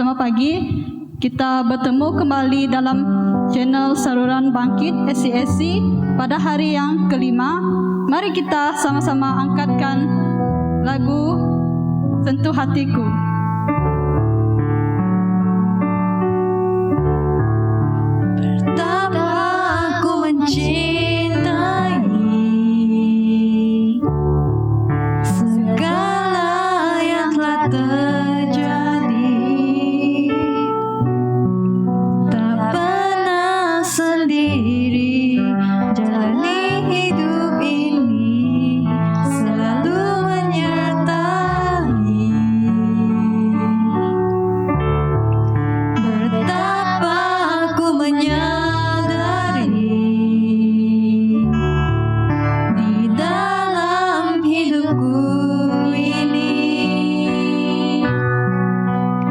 selamat pagi. Kita bertemu kembali dalam channel saluran bangkit SCSC pada hari yang kelima. Mari kita sama-sama angkatkan lagu Sentuh Hatiku. Betapa aku mencintai segala yang telah terjadi, tak pernah sendiri jalani hidup ini, selalu menyertai. Betapa aku menyadari di dalam hidupku ini,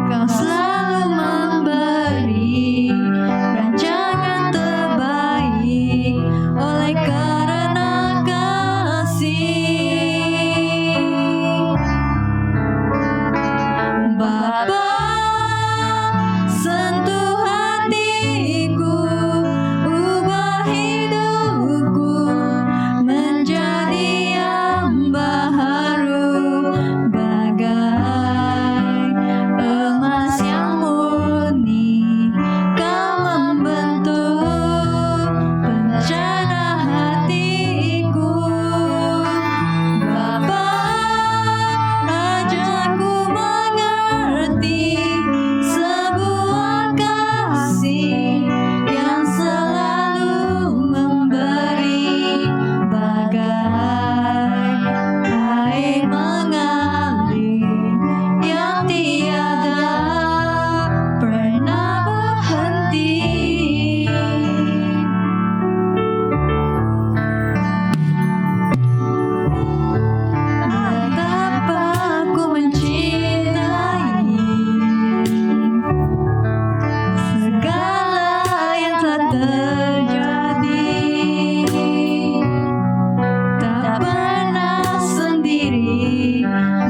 Kau selalu memberi rancangan terbaik oleh karena kasih. Bapa, sentuh hatiku, ubah hidupku menjadi yang baharu, bagai emas yang murni. Kau membentuk rencana hatiku. Bapa, ajarku mengerti sebuah kasih yang selalu memberi, bagai air mengalir yang tiada pernah berhenti. Betapa aku mencintai segala yang telah terjadi, tak pernah sendiri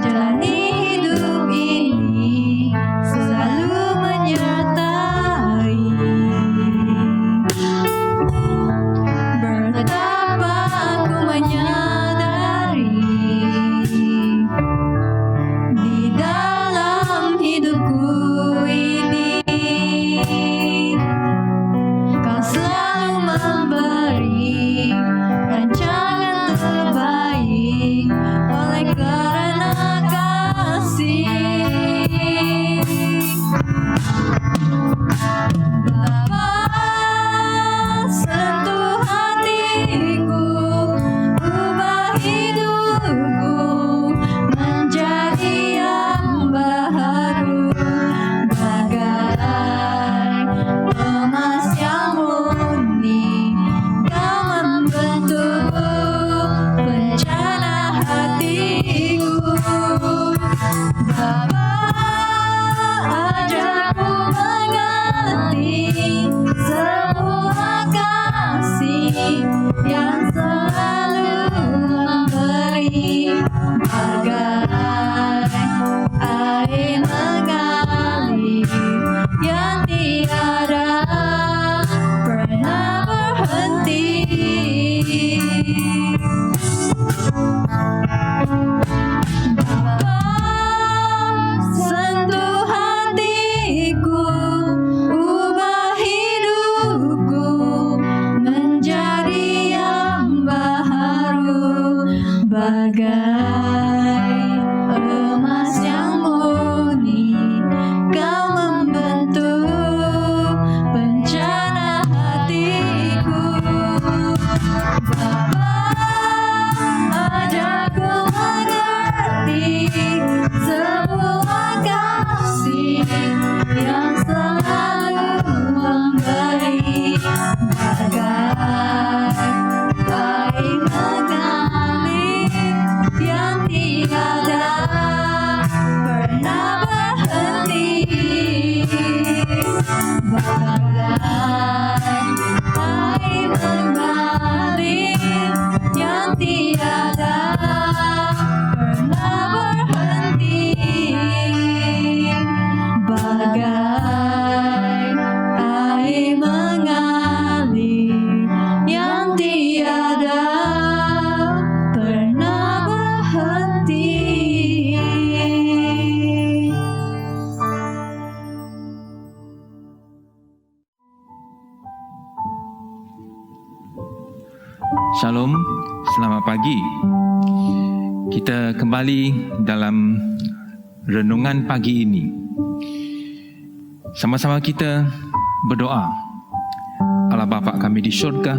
jalani hidup ini, selalu menyertai. Betapa aku menyadari di dalam hidupku ini, Kau selalu memberi rancangan terbaik oleh karena kasih. Bapa, sentuh hatiku, ubah hidupku menjadi yang baharu, bagai emas yang murni. Kau membentuk rencana hatiku. Bapa, ajarku mengerti sebuah kasih yang selalu memberi, bagai air mengalir yang tiada pernah berhenti. Bapa, sentuh hatiku, ubah hidupku menjadi yang baharu, bagai emas yang murni. Kau membentuk rencana hatiku. Bapa, ajarku mengerti sebuah kasih yang selalu memberi, bagai air mengalir yang tiada pernah berhenti, bagai air mengalir yang tiada pernah berhenti, bagai Shalom, selamat pagi. Kita kembali dalam renungan pagi ini. Sama-sama kita berdoa. Allah Bapa kami di syurga,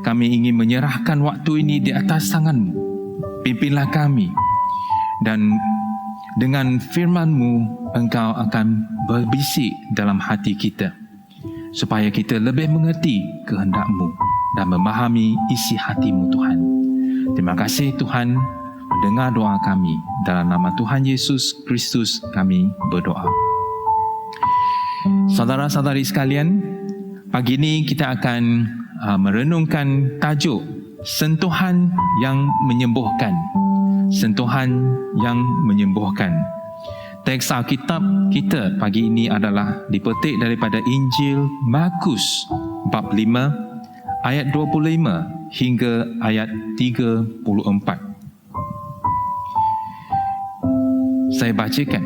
kami ingin menyerahkan waktu ini di atas tangan-Mu. Pimpinlah kami, dan dengan firman-Mu Engkau akan berbisik dalam hati kita, supaya kita lebih mengerti kehendak-Mu dan memahami isi hati-Mu Tuhan. Terima kasih Tuhan, mendengar doa kami. Dalam nama Tuhan Yesus Kristus kami berdoa. Saudara-saudari sekalian, pagi ini kita akan merenungkan tajuk sentuhan yang menyembuhkan. Sentuhan yang menyembuhkan. Teks Alkitab kita pagi ini adalah dipetik daripada Injil Markus bab 5 ayat 25 hingga ayat 34. Saya bacakan.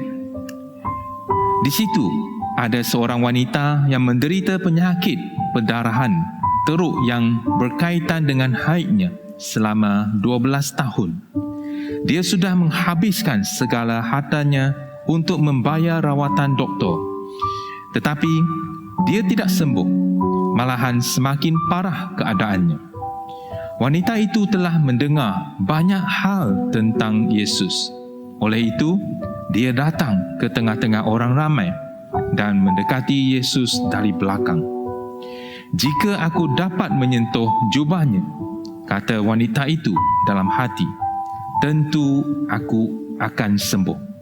Di situ ada seorang wanita yang menderita penyakit perdarahan teruk yang berkaitan dengan haidnya selama 12 tahun. Dia sudah menghabiskan segala hartanya untuk membayar rawatan doktor. Tetapi dia tidak sembuh. Malahan semakin parah keadaannya. Wanita itu telah mendengar banyak hal tentang Yesus. Oleh itu, dia datang ke tengah-tengah orang ramai dan mendekati Yesus dari belakang. "Jika aku dapat menyentuh jubahnya," kata wanita itu dalam hati, "tentu aku akan sembuh."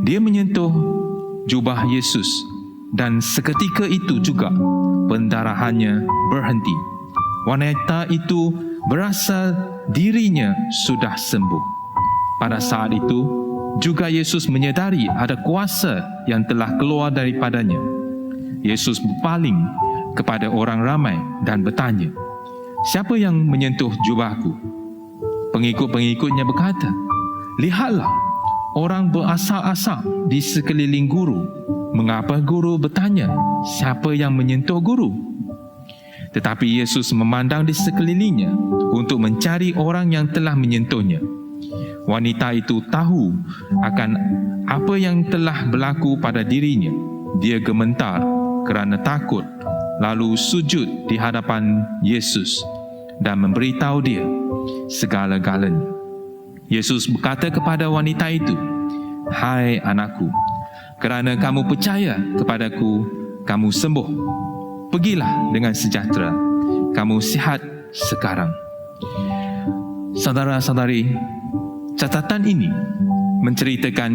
Dia menyentuh jubah Yesus dan seketika itu juga pendarahannya berhenti. Wanita itu berasa dirinya sudah sembuh. Pada saat itu juga Yesus menyedari ada kuasa yang telah keluar daripadanya. Yesus berpaling kepada orang ramai dan bertanya, "Siapa yang menyentuh jubahku?" Pengikut-pengikutnya berkata, "Lihatlah, orang berasap-asap di sekeliling guru. Mengapa guru bertanya, siapa yang menyentuh guru?" Tetapi Yesus memandang di sekelilingnya untuk mencari orang yang telah menyentuhnya. Wanita itu tahu akan apa yang telah berlaku pada dirinya. Dia gemetar kerana takut, lalu sujud di hadapan Yesus dan memberitahu dia segala-galanya. Yesus berkata kepada wanita itu, "Hai anakku, kerana kamu percaya kepadaku, kamu sembuh. Pergilah dengan sejahtera. Kamu sihat sekarang." Saudara-saudari, catatan ini menceritakan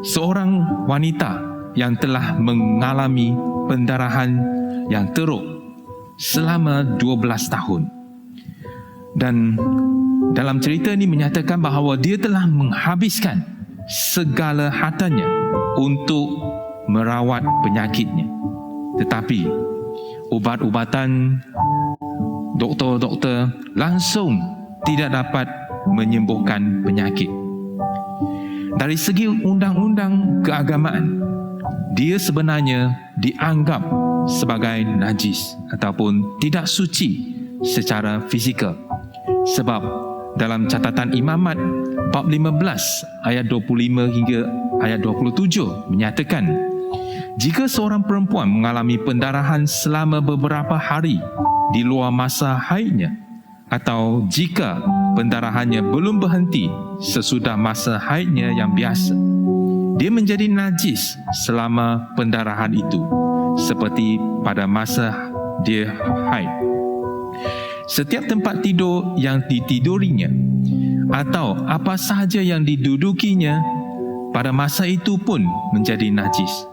seorang wanita yang telah mengalami pendarahan yang teruk selama 12 tahun. Dan dalam cerita ini menyatakan bahawa dia telah menghabiskan segala hartanya untuk merawat penyakitnya. Tetapi ubat-ubatan doktor-doktor langsung tidak dapat menyembuhkan penyakit. Dari segi undang-undang keagamaan, dia sebenarnya dianggap sebagai najis ataupun tidak suci secara fizikal. Sebab dalam catatan Imamat bab 15 ayat 25 hingga ayat 27 menyatakan, jika seorang perempuan mengalami pendarahan selama beberapa hari di luar masa haidnya, atau jika pendarahannya belum berhenti sesudah masa haidnya yang biasa, dia menjadi najis selama pendarahan itu, seperti pada masa dia haid. Setiap tempat tidur yang ditidurinya atau apa sahaja yang didudukinya pada masa itu pun menjadi najis.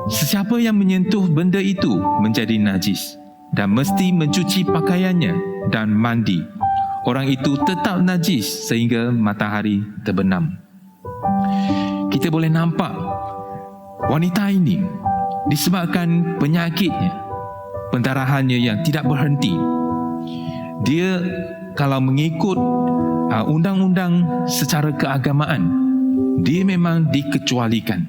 Sesiapa yang menyentuh benda itu menjadi najis dan mesti mencuci pakaiannya dan mandi. Orang itu tetap najis sehingga matahari terbenam. Kita boleh nampak wanita ini disebabkan penyakitnya, pendarahannya yang tidak berhenti. Dia kalau mengikut undang-undang secara keagamaan, dia memang dikecualikan.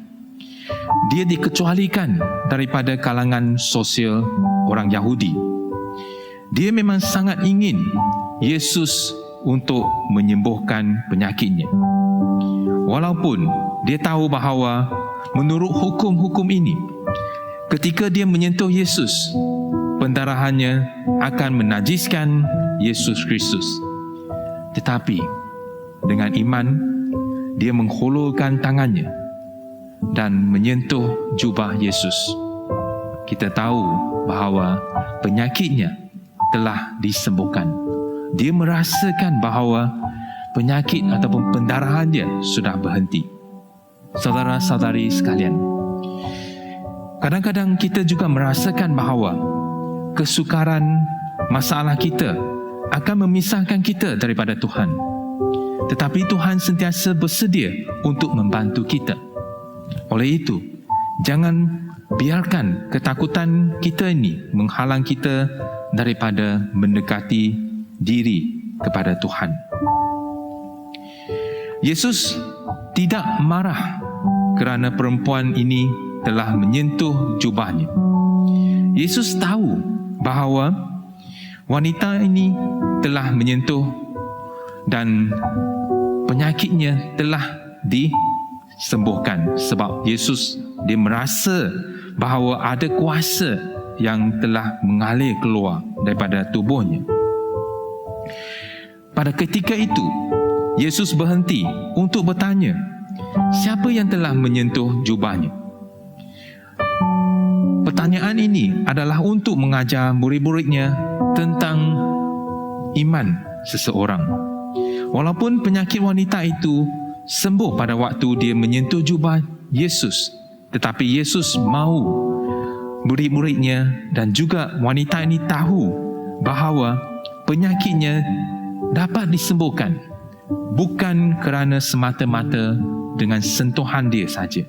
Dia dikecualikan daripada kalangan sosial orang Yahudi. dia memang sangat ingin Yesus untuk menyembuhkan penyakitnya. Walaupun dia tahu bahawa menurut hukum-hukum ini, ketika dia menyentuh Yesus, pendarahannya akan menajiskan Yesus Kristus. Tetapi dengan iman, dia menghulurkan tangannya dan menyentuh jubah Yesus. Kita tahu bahawa penyakitnya telah disembuhkan. Dia merasakan bahawa penyakit ataupun pendarahannya sudah berhenti. Saudara-saudari sekalian, kadang-kadang kita juga merasakan bahawa kesukaran masalah kita akan memisahkan kita daripada Tuhan. Tetapi Tuhan sentiasa bersedia untuk membantu kita. Oleh itu, jangan biarkan ketakutan kita ini menghalang kita daripada mendekati diri kepada Tuhan. Yesus tidak marah kerana perempuan ini telah menyentuh jubahnya. Yesus tahu bahawa wanita ini telah menyentuh dan penyakitnya telah disembuhkan, sebab Yesus dia merasa bahawa ada kuasa yang telah mengalir keluar daripada tubuhnya. Pada ketika itu, Yesus berhenti untuk bertanya, siapa yang telah menyentuh jubahnya? Pertanyaan ini adalah untuk mengajar murid-muridnya tentang iman seseorang. Walaupun penyakit wanita itu sembuh pada waktu dia menyentuh jubah Yesus, tetapi Yesus mahu murid-muridnya dan juga wanita ini tahu bahawa penyakitnya dapat disembuhkan bukan kerana semata-mata dengan sentuhan dia saja.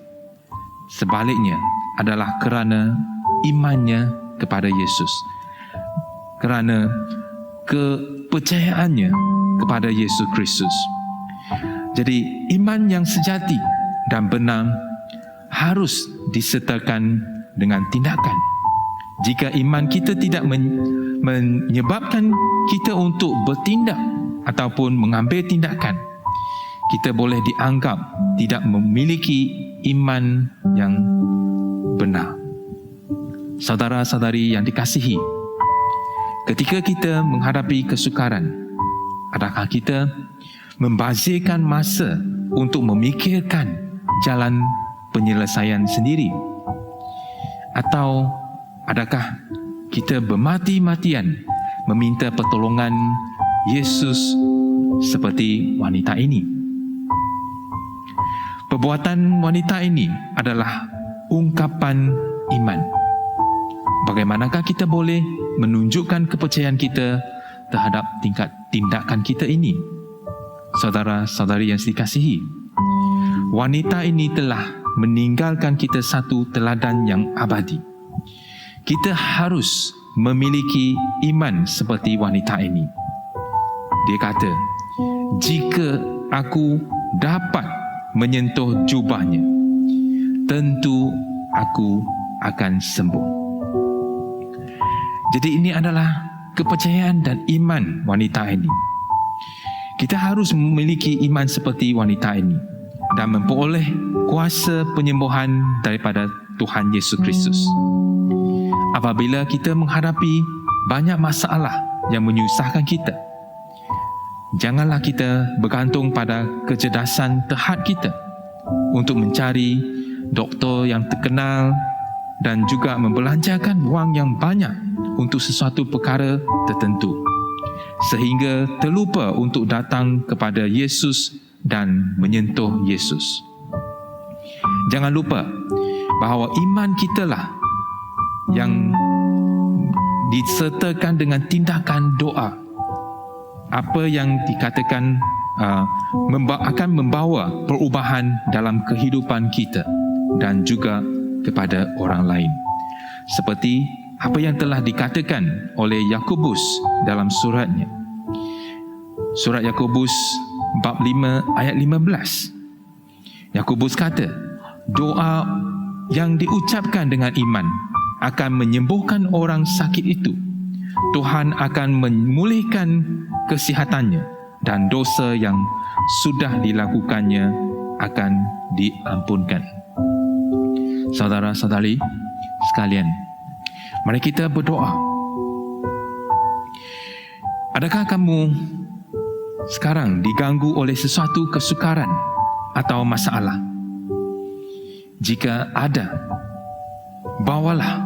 Sebaliknya adalah kerana imannya kepada Yesus, kerana kepercayaannya kepada Yesus Kristus. Jadi iman yang sejati dan benar harus disertakan dengan tindakan. Jika iman kita tidak menyebabkan kita untuk bertindak ataupun mengambil tindakan, kita boleh dianggap tidak memiliki iman yang benar. Saudara-saudari yang dikasihi, ketika kita menghadapi kesukaran, adakah kita membazirkan masa untuk memikirkan jalan penyelesaian sendiri? Atau adakah kita bermati-matian meminta pertolongan Yesus seperti wanita ini? Perbuatan wanita ini adalah ungkapan iman. Bagaimanakah kita boleh menunjukkan kepercayaan kita terhadap tingkat tindakan kita ini? Saudara-saudari yang dikasihi, wanita ini telah meninggalkan kita satu teladan yang abadi. Kita harus memiliki iman seperti wanita ini. Dia kata, jika aku dapat menyentuh jubahnya, tentu aku akan sembuh. Jadi ini adalah kepercayaan dan iman wanita ini. Kita harus memiliki iman seperti wanita ini dan memperoleh kuasa penyembuhan daripada Tuhan Yesus Kristus. Apabila kita menghadapi banyak masalah yang menyusahkan kita, janganlah kita bergantung pada kecerdasan terhad kita untuk mencari doktor yang terkenal dan juga membelanjakan wang yang banyak untuk sesuatu perkara tertentu, sehingga terlupa untuk datang kepada Yesus dan menyentuh Yesus. Jangan lupa bahawa iman kitalah yang disertakan dengan tindakan doa. Apa yang dikatakan akan membawa perubahan dalam kehidupan kita dan juga kepada orang lain. Seperti apa yang telah dikatakan oleh Yakobus dalam suratnya. Surat Yakobus bab 5 ayat 15. Yakobus kata, doa yang diucapkan dengan iman akan menyembuhkan orang sakit itu Tuhan akan memulihkan kesihatannya dan dosa yang sudah dilakukannya akan diampunkan. Saudara-saudari sekalian, mari kita berdoa. Adakah kamu sekarang diganggu oleh sesuatu kesukaran atau masalah? Jika ada, bawalah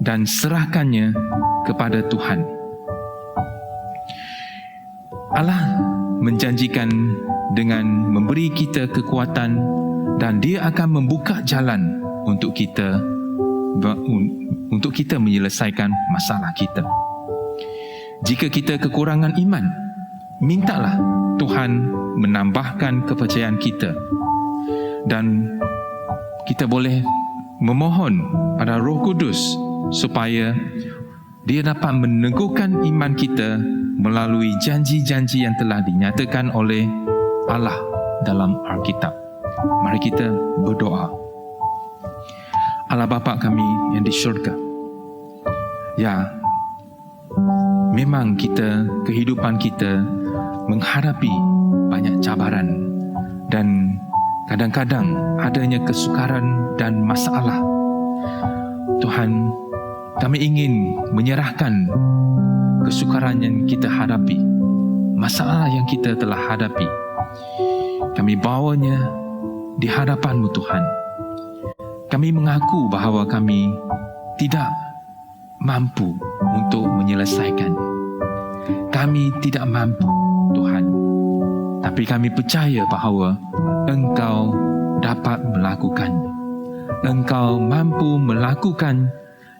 dan serahkannya kepada Tuhan. Allah menjanjikan dengan memberi kita kekuatan dan Dia akan membuka jalan untuk kita menyelesaikan masalah kita. Jika kita kekurangan iman, mintalah Tuhan menambahkan kepercayaan kita, dan kita boleh memohon pada Roh Kudus supaya Dia dapat meneguhkan iman kita melalui janji-janji yang telah dinyatakan oleh Allah dalam Alkitab. Mari kita berdoa. Allah Bapa kami yang di syurga, ya, memang kehidupan kita menghadapi banyak cabaran dan kadang-kadang adanya kesukaran dan masalah. Tuhan, kami ingin menyerahkan kesukaran yang kita hadapi, masalah yang kita telah hadapi. Kami bawanya di hadapan-Mu Tuhan. Kami mengaku bahawa kami tidak mampu untuk menyelesaikan. Kami tidak mampu, Tuhan. Tapi kami percaya bahawa Engkau dapat melakukannya. Engkau mampu melakukan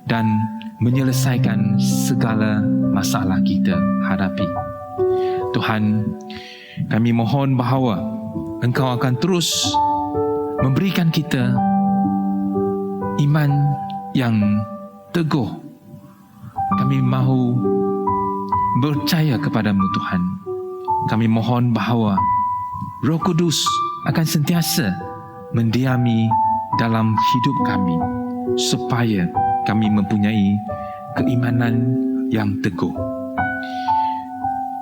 dan menyelesaikan segala masalah kita hadapi. Tuhan, kami mohon bahawa Engkau akan terus memberikan kita iman yang teguh. Kami mahu percaya kepadamu Tuhan. Kami mohon bahawa Roh Kudus akan sentiasa mendiami dalam hidup kami, supaya kami mempunyai keimanan yang teguh.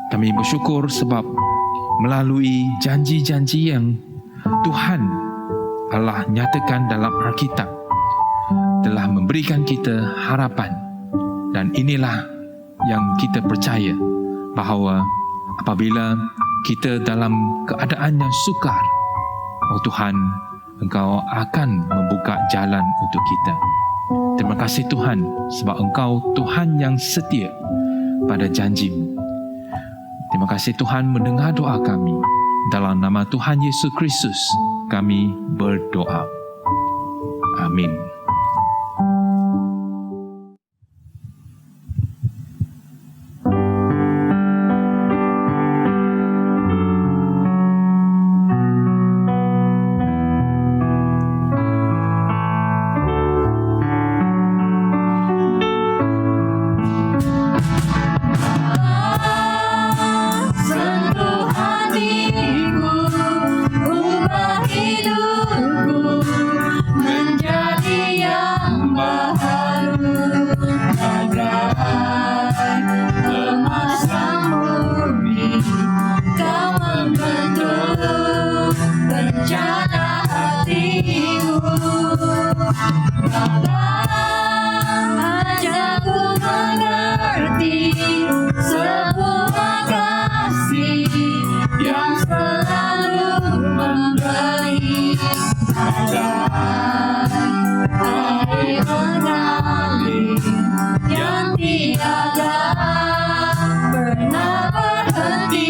Kami bersyukur sebab melalui janji-janji yang Tuhan Allah nyatakan dalam Alkitab telah memberikan kita harapan, dan inilah yang kita percaya bahawa apabila kita dalam keadaan yang sukar, oh Tuhan, Engkau akan membuka jalan untuk kita. Terima kasih Tuhan, sebab Engkau Tuhan yang setia pada janji-Mu. Terima kasih Tuhan mendengar doa kami. Dalam nama Tuhan Yesus Kristus kami berdoa. Amin. Sentuh hatiku, ubah hidupku menjadi yang baharu, bagai emas yang murni. Kau membentuk rencana hatiku, ajarku mengerti sebuah kasih yang selalu memberi. Air mengalir yang tiada pernah berhenti.